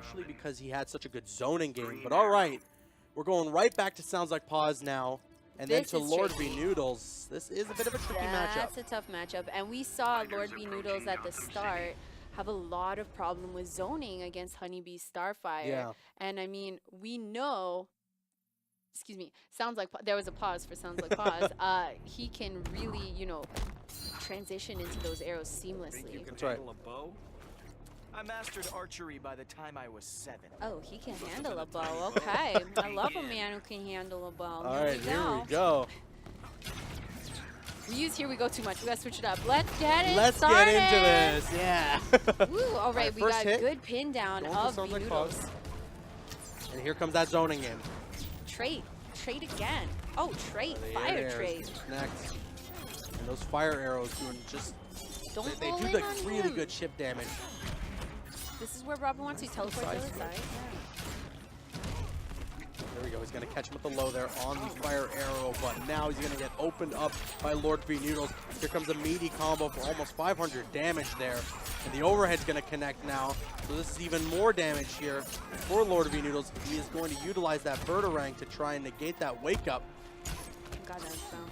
especially because he had such a good zoning game. But all right, we're going right back to Sounds Like Pause now. And then to Lord V Noodles. This is a bit of a tricky matchup. That's a tough matchup. And we saw Lord V Noodles at the start have a lot of problem with zoning against Honeybee Starfire. Yeah. And I mean, we know, excuse me, Sounds Like, there was a pause for Sounds Like Pause. He can really, you know, transition into those arrows seamlessly. That's right. I mastered archery by the time I was 7. Oh, he can handle a bow. Okay. I love a man who can handle a bow. All right, here we go. We use Here We Go too much. We gotta switch it up. Let's get it Let's started. get into this. Yeah. Woo, all right, we got hit. good pin down of V Noodles. And here comes that zoning game. Trait again. Oh, trait, fire trait. Next. And those fire arrows doing just, they do like really good chip damage. This is where Robin wants to teleport to the other side. There we go. He's going to catch him with the low there on the fire arrow, but now he's going to get opened up by Lord V Noodles. Here comes a meaty combo for almost 500 damage there. And the overhead's going to connect now. So this is even more damage here for Lord V Noodles. He is going to utilize that Vertarang to try and negate that wake up. Got that foundation.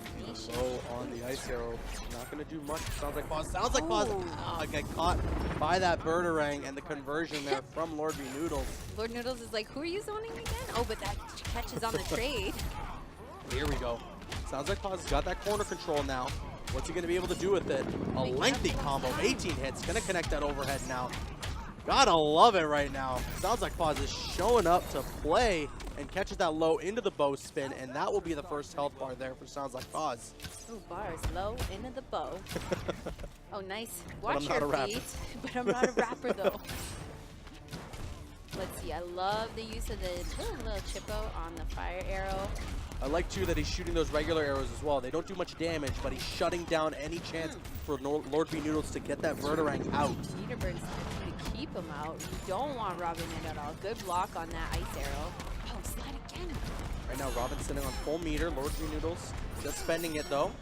Low on the ice arrow. Not going to do much. Sounds like pause. Sounds like pause. Oh, get caught by that Vertarang and the conversion there from Lord V Noodles. Lord Noodles is like, who are you zoning again? Oh, but that catches on the trade. Here we go. Sounds like Pause has got that corner control now. What's he going to be able to do with it? A lengthy combo, 18 hits. Going to connect that overhead now. Gotta love it right now. Sounds like Pause is showing up to play and catches that low into the bow spin, and that will be the first health bar there for Sounds Like Pause. Oh, bars low into the bow. Oh, nice. Watch your your feet. But I'm not a rapper, though. Let's see. I love the use of the little chippo on the fire arrow. I like, too, that he's shooting those regular arrows as well. They don't do much damage, but he's shutting down any chance for Lord V Noodles to get that Vertarang out. Meterbird's trying to keep him out. You don't want Robin in at all. Good block on that ice arrow. Oh, slide again. Right now, Robin's sitting on full meter. Lord V Noodles just spending it, though,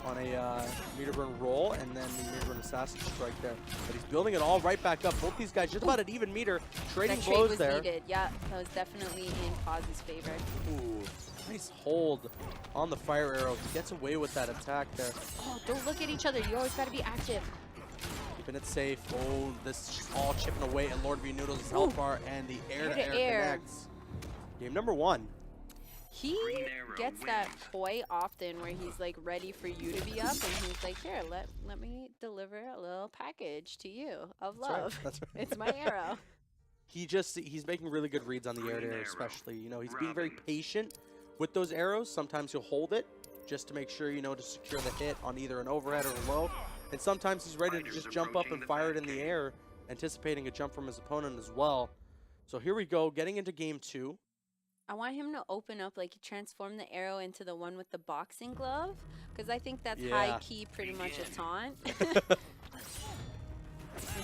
on a meter burn roll, and then the meter burn assassin strike there. But he's building it all right back up. Both these guys just about an even meter, trading blows was there. Needed. Yeah, that was definitely in Pause's favor. Ooh, nice hold on the fire arrow. He gets away with that attack there. Oh, don't look at each other. You always got to be active. Keeping it safe. Oh, this is all chipping away at Lord V Noodles' health bar, and the air-to-air connects. Game number 1. He gets that toy often where he's like ready for you to be up, and he's like, here, let me deliver a little package to you of love. That's right. It's my arrow. He's making really good reads on the air-to-air, especially. You know, he's being very patient with those arrows. Sometimes he'll hold it just to make sure, you know, to secure the hit on either an overhead or a low. And sometimes he's ready to just jump up and fire it in the air, anticipating a jump from his opponent as well. So here we go, getting into game 2. I want him to open up, like transform the arrow into the one with the boxing glove, because I think that's high key, pretty much a taunt. And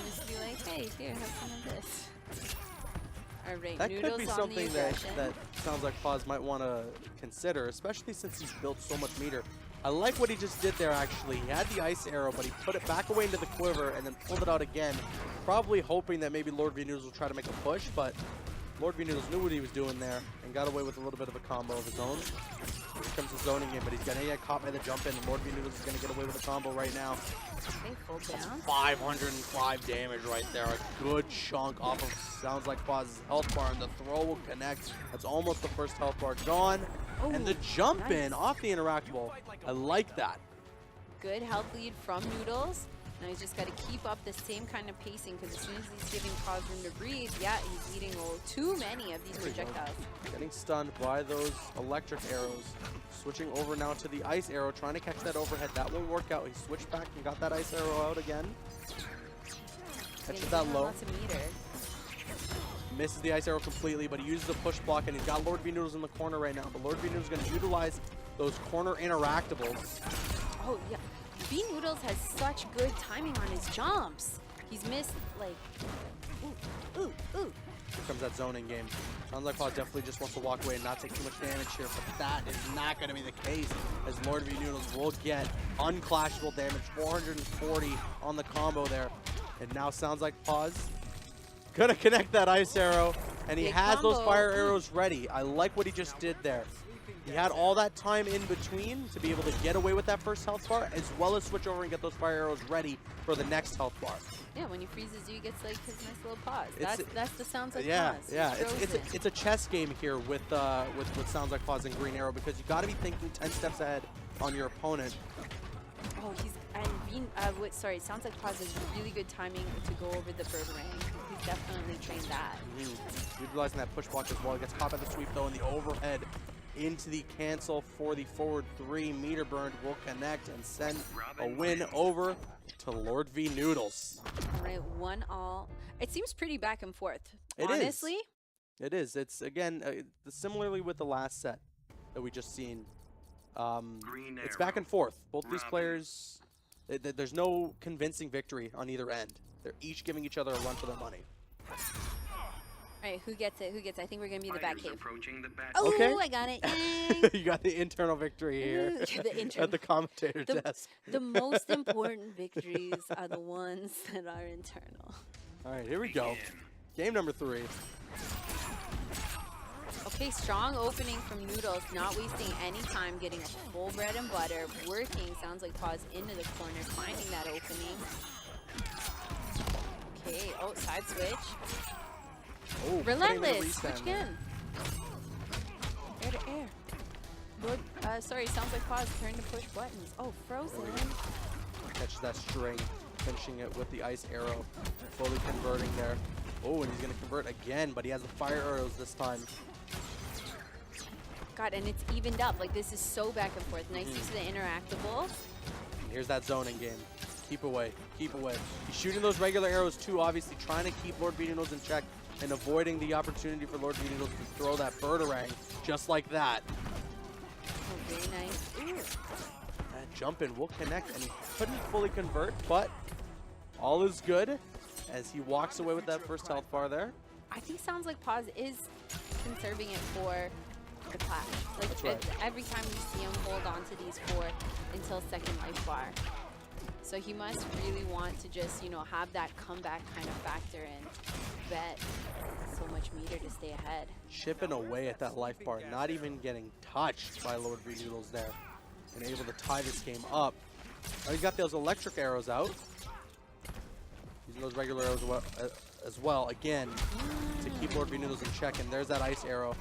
just be like, hey, here, have some of this. All right, that Noodles could be on something the that Sounds Like Pause might want to consider, especially since he's built so much meter. I like what he just did there, actually. He had the ice arrow, but he put it back away into the quiver and then pulled it out again, probably hoping that maybe Lord V Noodles will try to make a push, but Lord V Noodles knew what he was doing there and got away with a little bit of a combo of his own. Here comes the zoning in, but he's going to get caught by the jump in, and Lord V Noodles is going to get away with a combo right now. That's 505 damage right there. A good chunk off of Sounds Like Pause's health bar, and the throw will connect. That's almost the first health bar gone. Oh, and the jump in off the interactable. I like that. Good health lead from Noodles. Now he's just got to keep up the same kind of pacing, because as soon as he's giving Pause room to breathe, yeah, he's eating too many of these projectiles. Getting stunned by those electric arrows. Switching over now to the ice arrow, trying to catch that overhead. That won't work out. He switched back and got that ice arrow out again. Catches that low. Lots of meter. Misses the ice arrow completely, but he uses the push block, and he's got Lord V Noodles in the corner right now. But Lord V Noodles is going to utilize those corner interactables. Oh, yeah. V Noodles has such good timing on his jumps. He's missed, like, ooh. Here comes that zoning game. Sounds like Paul definitely just wants to walk away and not take too much damage here, but that is not going to be the case, as Lord V Noodles will get unclashable damage, 440 on the combo there. And now Sounds Like Pause Gonna connect that ice arrow, and he Big has those combo. fire arrows ready. I like what he just did there. He had all that time in between to be able to get away with that first health bar, as well as switch over and get those fire arrows ready for the next health bar. Yeah, when he freezes you, he gets like his nice little pause. It's- That's the sounds like Yeah, pause. yeah. He's frozen. It's a chess game here with Sounds Like Pause and Green Arrow, because you got to be thinking 10 steps ahead on your opponent. Oh, he's sorry. It sounds like pause is really good timing to go over the bird ring. He's definitely trained that. Utilizing that push block as well. Gets caught by the sweep though, and the overhead into the cancel for the forward 3. Meter burned will connect and send a win over to Lord V Noodles. All right, 1-all. It seems pretty back and forth. It is. Honestly, It is. It's again similarly with the last set that we just seen. It's back and forth. Both these players, there's no convincing victory on either end. They're each giving each other a run for their money. all right, who gets it? Who gets it? I think we're going to be the back cave. Oh, Oh, okay. I got it. Yay. You got the internal victory here Ooh, the internal. at the commentator desk. The most important victories are the ones that are internal. All right, here we go. Game number 3. Okay, strong opening from Noodles, not wasting any time, getting a full bread and butter, working, sounds like pause into the corner, finding that opening. Okay, oh, side switch. Oh, Relentless, switch again. Air to air. Lord, sorry, sounds like pause, turn to push buttons. Oh, frozen. Catches that string, finishing it with the ice arrow, fully converting there. Oh, and he's going to convert again, but he has the fire arrows this time. God, and it's evened up. Like, this is so back and forth. Nice use of the interactable. Here's that zoning game. Keep away, keep away. He's shooting those regular arrows too, obviously trying to keep Lord V Noodles in check and avoiding the opportunity for Lord V Noodles to throw that birdarang just like that. Oh, very nice. Ooh. That jump in will connect, and he couldn't fully convert, but all is good as he walks away with that first health bar there. I think sounds like pause is conserving it for the clash. Like, That's right. every time you see him hold on to these 4 until second life bar. So he must really want to just, you know, have that comeback kind of factor and bet so much meter to stay ahead. Chipping away at that life bar, not even getting touched by Lord V Noodles there, and able to tie this game up. Oh, he's got those electric arrows out. Using those regular arrows as well, again, to keep Lord V Noodles in check, and there's that ice arrow.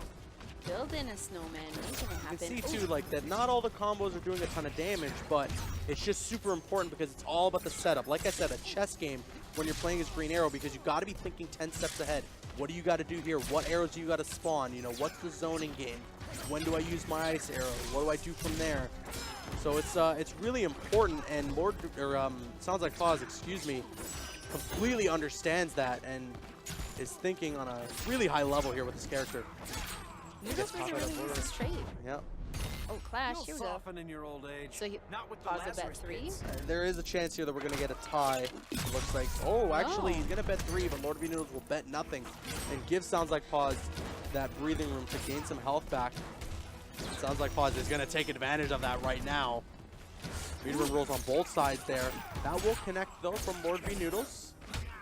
Building a snowman, making it happen. You can see Ooh. too, like that not all the combos are doing a ton of damage, but it's just super important because it's all about the setup. Like I said, a chess game when you're playing as Green Arrow, because you've got to be thinking 10 steps ahead. What do you got to do here? What arrows do you got to spawn? You know, what's the zoning game? When do I use my ice arrow? What do I do from there? So it's really important, and Sounds Like Pause, excuse me, completely understands that and is thinking on a really high level here with this character. Noodles wasn't really used to straight. Yep. Oh, clash, You'll here we go. soften in your old age. So he Not with the pause a bet Lazarus 3. pits. There is a chance here that we're going to get a tie. Looks like, oh, actually, he's going to bet 3, but Lord V Noodles will bet nothing and give Sounds Like Pause that breathing room to gain some health back. Sounds Like Pause is going to take advantage of that right now. Meter room rolls on both sides there. That will connect, though, from Lord V Noodles.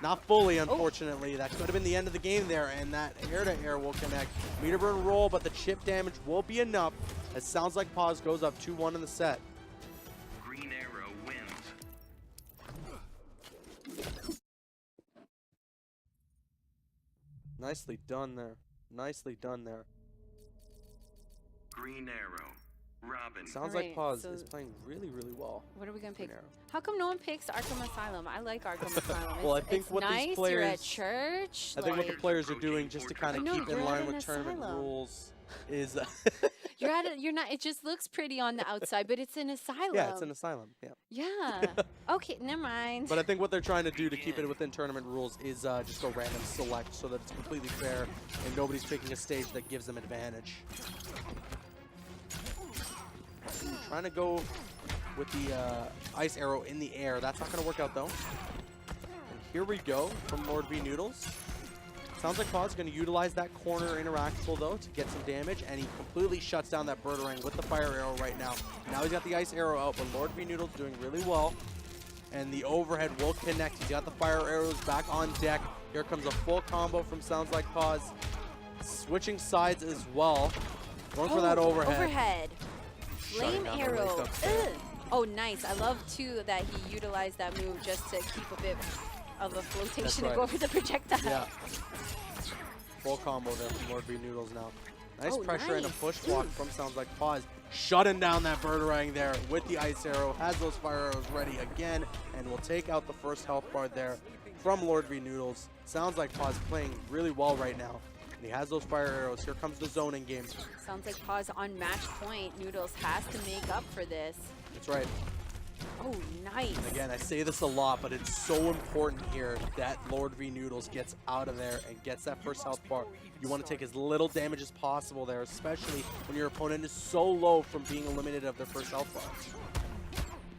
Not fully, unfortunately. That could have been the end of the game there, and that air-to-air will connect. Meter burn roll, but the chip damage will be enough as Sounds Like Pause goes up 2-1 in the set. Green Arrow wins. Nicely done there. Nicely done there. Green Arrow. Robin. Sounds Alright, Like Pause so- is playing really, really well. What are we going to pick? Green Arrow. How come no one picks Arkham Asylum? I like Arkham Asylum. Well, I It's- think it's what these nice. players- You're at church. I think what the like, players are doing, just to kind of I know, keep in you're line at with an tournament asylum. rules, is you're at you're not. It just looks pretty on the outside, but it's an asylum. yeah, it's an asylum. Yeah, Yeah. Okay, never mind. but I think what they're trying to do to keep it within tournament rules is just go random select so that it's completely fair and nobody's picking a stage that gives them advantage. Trying to go with the ice arrow in the air. That's not going to work out though. And here we go from Lord V Noodles. Sounds Like Pause is going to utilize that corner interactable though to get some damage, and he completely shuts down that birdarang with the fire arrow right now. Now he's got the ice arrow out, but Lord V Noodles doing really well. And the overhead will connect. He's got the fire arrows back on deck. Here comes a full combo from Sounds Like Pause. Switching sides as well. Going for that overhead. Flame Shutting down the arrow. wake up there. Ugh. Oh, nice. I love, too, that he utilized that move just to keep a bit of a flotation right. to go over the projectile. Yeah. Full combo there from Lord V Noodles now. Nice Oh, pressure and a nice. push block from Sounds Like Pause. Shutting down that Birdarang there with the ice arrow. Has those fire arrows ready again and will take out the first health bar there from Lord V Noodles. Sounds Like Pause playing really well right now. And he has those fire arrows. Here comes the zoning game. Sounds Like Pause on match point. Noodles has to make up for this. That's right. Oh, nice. And again, I say this a lot, but it's so important here that Lord V Noodles gets out of there and gets that first health bar. You want to take as little damage as possible there, especially when your opponent is so low from being eliminated of their first health bar.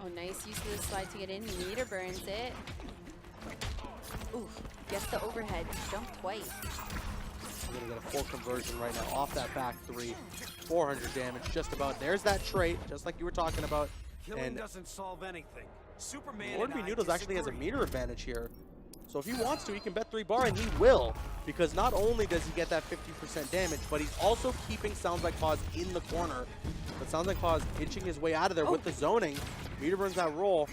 Oh, nice use of the slide to get in. Meter burns it. Ooh, gets the overhead. Jump twice. We're going to get a full conversion right now off that back three. 400 damage, just about. There's that trait, just like you were talking about. Killing And doesn't solve anything. Superman Lord and V I Noodles actually has a disagree. meter advantage here. So if he wants to, he can bet 3 bar, and he will. Because not only does he get that 50% damage, but he's also keeping Sounds Like Pause in the corner. But Sounds Like Pause inching his way out of there with the zoning. Meter burns that roll.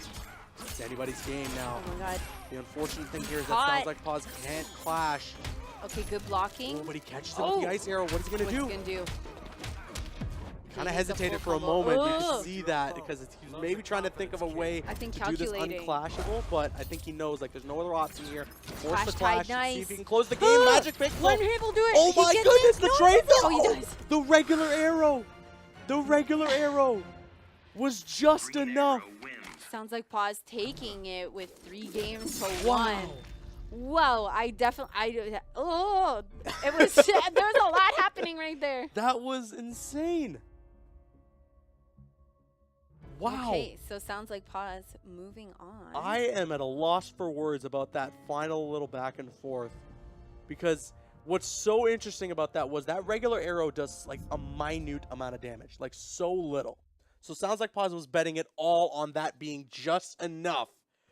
It's anybody's game now. Oh, my God. The unfortunate thing here is that Caught. Sounds Like Pause can't clash. Okay, good blocking. Oh, but he catches him with the ice arrow. What is he going to do? What's he gonna do? Kind of He needs a hesitated full for a combo. moment. You Ugh. can see that because he was maybe trying to think of a way I think to do this calculating. unclashable, but I think he knows like there's no other option here. Force Clash the tied, clash, see if nice. he can close the game. Magic pick. One hit will do it. Oh He my gets goodness, it. the No, trade. Oh, he does. The regular arrow. The regular arrow was just Green enough. Arrow wins. Sounds Like Pause taking it with 3 games to Wow. 1. Whoa, I definitely, oh, it was, there was a lot happening right there. That was insane. Wow. Okay, so Sounds Like Pause moving on. I am at a loss for words about that final little back and forth, because what's so interesting about that was that regular arrow does like a minute amount of damage, like so little. So Sounds Like Pause was betting it all on that being just enough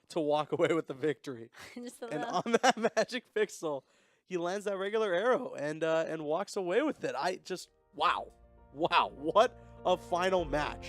to walk away with the victory. Just a And little. on that magic pixel, he lands that regular arrow and walks away with it. I just, wow, what a final match.